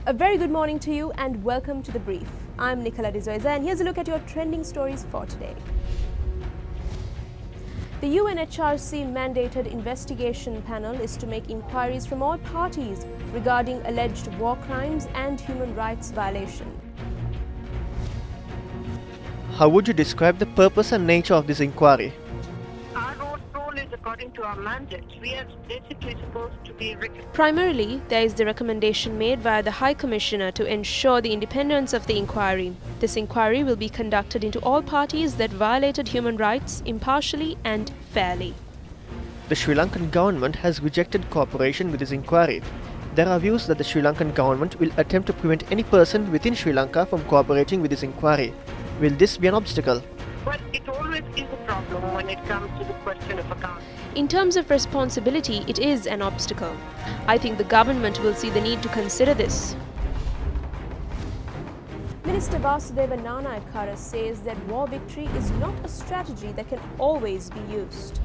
A very good morning to you and welcome to The Brief. I'm Nicola D'Souza and here's a look at your trending stories for today. The UNHRC mandated investigation panel is to make inquiries from all parties regarding alleged war crimes and human rights violation. How would you describe the purpose and nature of this inquiry? Our role is according to our mandate. We are basically supposed to be... Primarily, there is the recommendation made via the High Commissioner to ensure the independence of the inquiry. This inquiry will be conducted into all parties that violated human rights impartially and fairly. The Sri Lankan government has rejected cooperation with this inquiry. There are views that the Sri Lankan government will attempt to prevent any person within Sri Lanka from cooperating with this inquiry. Will this be an obstacle? Well, it always is a problem when it comes to the question of account. In terms of responsibility, it is an obstacle. I think the government will see the need to consider this. Minister Vasudeva Nanayakkara says that war victory is not a strategy that can always be used.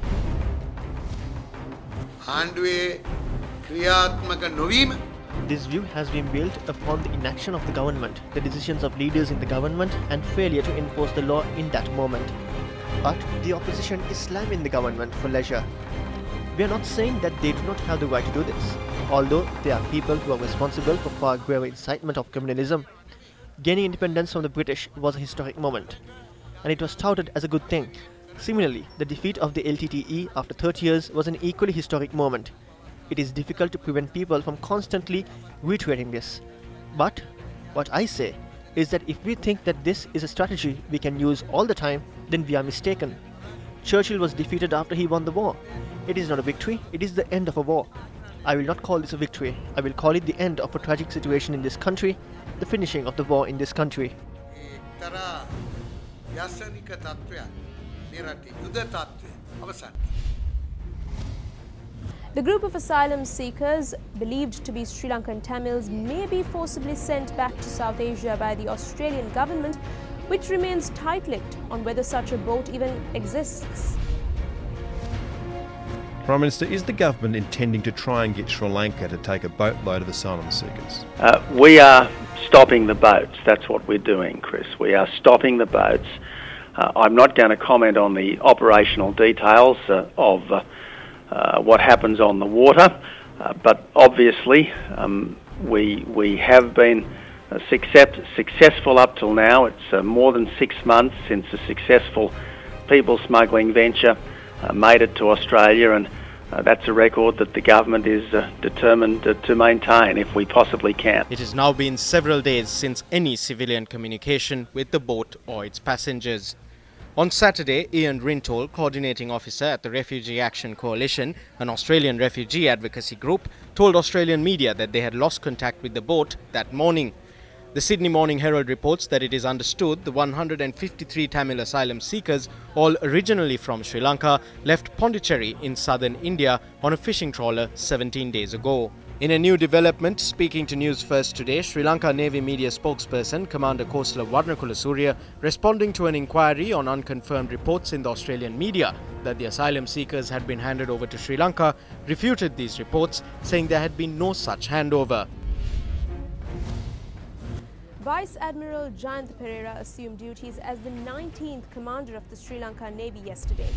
This view has been built upon the inaction of the government, the decisions of leaders in the government and failure to enforce the law in that moment. But the opposition is slamming the government for leisure. We are not saying that they do not have the right to do this, although there are people who are responsible for far greater incitement of criminalism. Gaining independence from the British was a historic moment, and it was touted as a good thing. Similarly, the defeat of the LTTE after 30 years was an equally historic moment. It is difficult to prevent people from constantly reiterating this. But what I say is that if we think that this is a strategy we can use all the time, then we are mistaken. Churchill was defeated after he won the war. It is not a victory, it is the end of a war. I will not call this a victory. I will call it the end of a tragic situation in this country, the finishing of the war in this country. The group of asylum seekers, believed to be Sri Lankan Tamils, may be forcibly sent back to South Asia by the Australian government, which remains tight-lipped on whether such a boat even exists. Prime Minister, is the government intending to try and get Sri Lanka to take a boatload of asylum seekers? We are stopping the boats. That's what we're doing, Chris. We are stopping the boats. I'm not going to comment on the operational details of what happens on the water, but obviously we have been successful up till now. It's more than 6 months since a successful people smuggling venture made it to Australia, and that's a record that the government is determined to maintain if we possibly can. It has now been several days since any civilian communication with the boat or its passengers. On Saturday, Ian Rintol, coordinating officer at the Refugee Action Coalition, an Australian refugee advocacy group, told Australian media that they had lost contact with the boat that morning. The Sydney Morning Herald reports that it is understood the 153 Tamil asylum seekers, all originally from Sri Lanka, left Pondicherry in southern India on a fishing trawler 17 days ago. In a new development, speaking to Newsfirst today, Sri Lanka Navy media spokesperson Commander Kosala Warnakulasuriya, responding to an inquiry on unconfirmed reports in the Australian media that the asylum seekers had been handed over to Sri Lanka, refuted these reports, saying there had been no such handover. Vice Admiral Jayantha Perera assumed duties as the 19th Commander of the Sri Lanka Navy yesterday.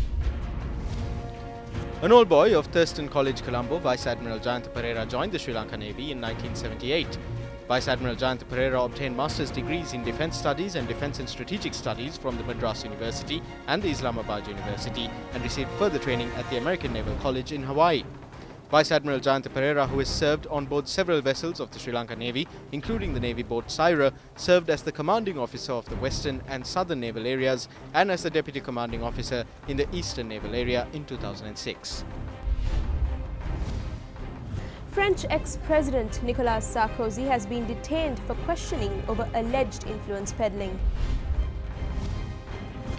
An old boy of Thurston College, Colombo, Vice Admiral Jayantha Perera joined the Sri Lanka Navy in 1978. Vice Admiral Jayantha Perera obtained master's degrees in Defence Studies and Defence and Strategic Studies from the Madras University and the Islamabad University, and received further training at the American Naval College in Hawaii. Vice Admiral Jayantha Perera, who has served on board several vessels of the Sri Lanka Navy, including the Navy boat Syra, served as the commanding officer of the Western and Southern Naval Areas and as the Deputy Commanding Officer in the Eastern Naval Area in 2006. French ex-president Nicolas Sarkozy has been detained for questioning over alleged influence peddling.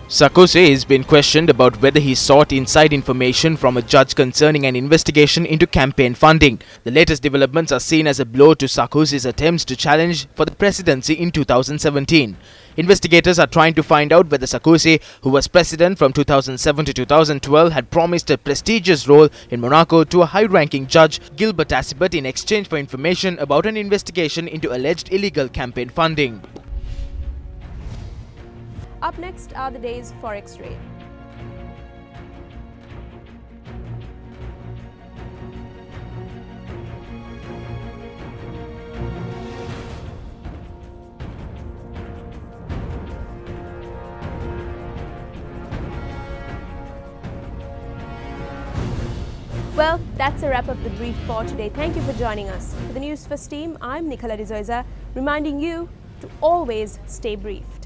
Sarkozy has been questioned about whether he sought inside information from a judge concerning an investigation into campaign funding. The latest developments are seen as a blow to Sarkozy's attempts to challenge for the presidency in 2017. Investigators are trying to find out whether Sarkozy, who was president from 2007 to 2012, had promised a prestigious role in Monaco to a high-ranking judge, Gilbert Asibet, in exchange for information about an investigation into alleged illegal campaign funding. Up next are the day's forex rate. Well, that's a wrap of the brief for today. Thank you for joining us. For the Newsfirst team, I'm Nicola D'Souza, reminding you to always stay briefed.